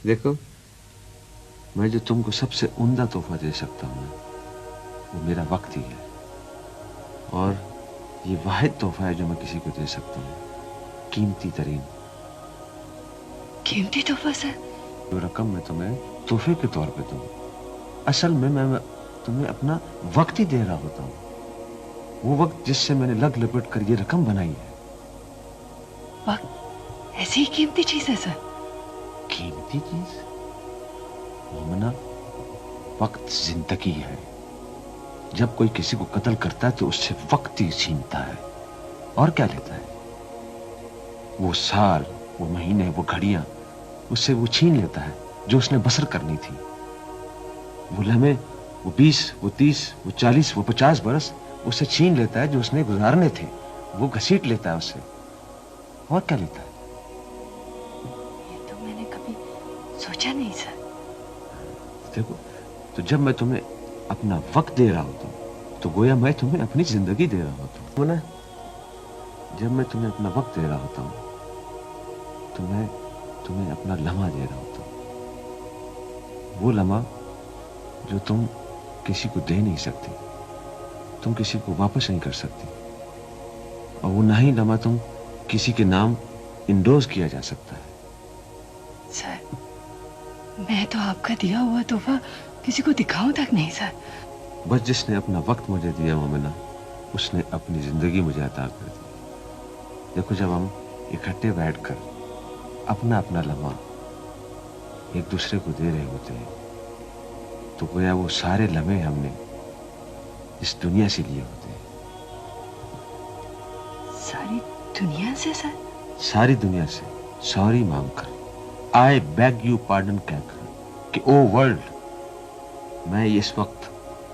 देखो, मैं जो तुमको सबसे उम्दा तोहफा दे सकता हूँ वो मेरा वक्त ही है, और ये वाहिद तोहफा है जो मैं किसी को दे सकता हूँ, कीमती तरीन। कीमती तोहफा सर? जो रकम मैं तुम्हें तोहफे के तौर पे दूँ, असल में मैं तुम्हें अपना वक्त ही दे रहा होता हूँ, वो वक्त जिससे मैंने लग लपेट कर ये रकम बनाई है। वक्त ऐसी ही कीमती चीज है सर? कीमती चीज मोमिना, वक्त जिंदगी है। जब कोई किसी को कत्ल करता है तो उससे वक्त ही छीनता है, और क्या लेता है? वो साल, वो महीने, वो घड़ियां उससे वो छीन लेता है जो उसने बसर करनी थी। वो लम्हे, वो 20, वो 30, वो 40, वो 50 बरस उससे छीन लेता है जो उसने गुजारने थे, वो घसीट लेता है उससे, और क्या लेता है? ये तो मैंने कभी सोचा नहीं सर। देखो, तो जब मैं तुम्हें अपना वक्त दे रहा होता हूँ तो गोया मैं तुम्हें अपनी जिंदगी दे रहा होता हूँ ना। जब मैं तुम्हें अपना वक्त दे रहा होता हूँ तो मैं तुम्हें अपना लम्हा दे रहा होता हूँ, वो लम्हा जो तुम किसी को दे नहीं सकती, तुम किसी को वापस नहीं कर सकती, और वो नहीं लम्हा तुम किसी के नाम इंडोज किया जा सकता है। सर, मैं तो आपका दिया हुआ तोहफा किसी को दिखाऊं तक नहीं सर। बस जिसने अपना वक्त मुझे दिया मोमिना, उसने अपनी जिंदगी मुझे अता कर दी। देखो, जब हम इकट्ठे बैठकर अपना अपना लम्हा एक दूसरे को दे रहे होते हैं तो गोया वो सारे लम्हे हमने इस दुनिया से लिए होते हैं। सारी दुनिया से सर? सारी दुनिया से सॉरी मांगकर, आई बेग यू पार्डन कहकर कि ओ वर्ल्ड, मैं इस वक्त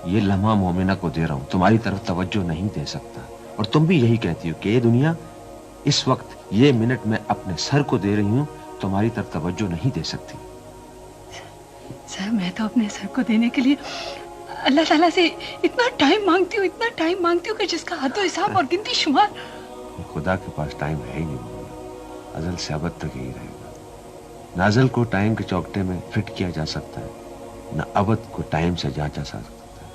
ये लम्हा मोमिना को दे रहा हूं, तुम्हारी तरफ तवज्जो नहीं दे सकता। और तुम भी यही कहती हो कि ये दुनिया इस वक्त ये मिनट में अपने सर को दे रही हूं, तुम्हारी तरफ तवज्जो नहीं दे सकती। सर, मैं तो अपने सर को देने के लिए अल्लाह ताला से इतना टाइम मांगती हूँ, इतना टाइम मांगती हूँ कि जिसका हद हिसाब और गिनती शुमार। खुदा के पास टाइम है ही नहीं, अजल से अबद तक यही रहेगा। ना अजल को टाइम के चौकटे में फिट किया जा सकता है, ना अबद को टाइम से जांचा जा सकता है।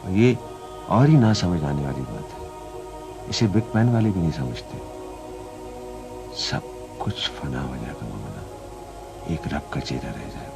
और ये और ही ना समझ आने वाली बात है, इसे बिग बैन वाले भी नहीं समझते। सब कुछ फना हो जाएगा मोमिना, एक रब का चेहरा रह जाएगा।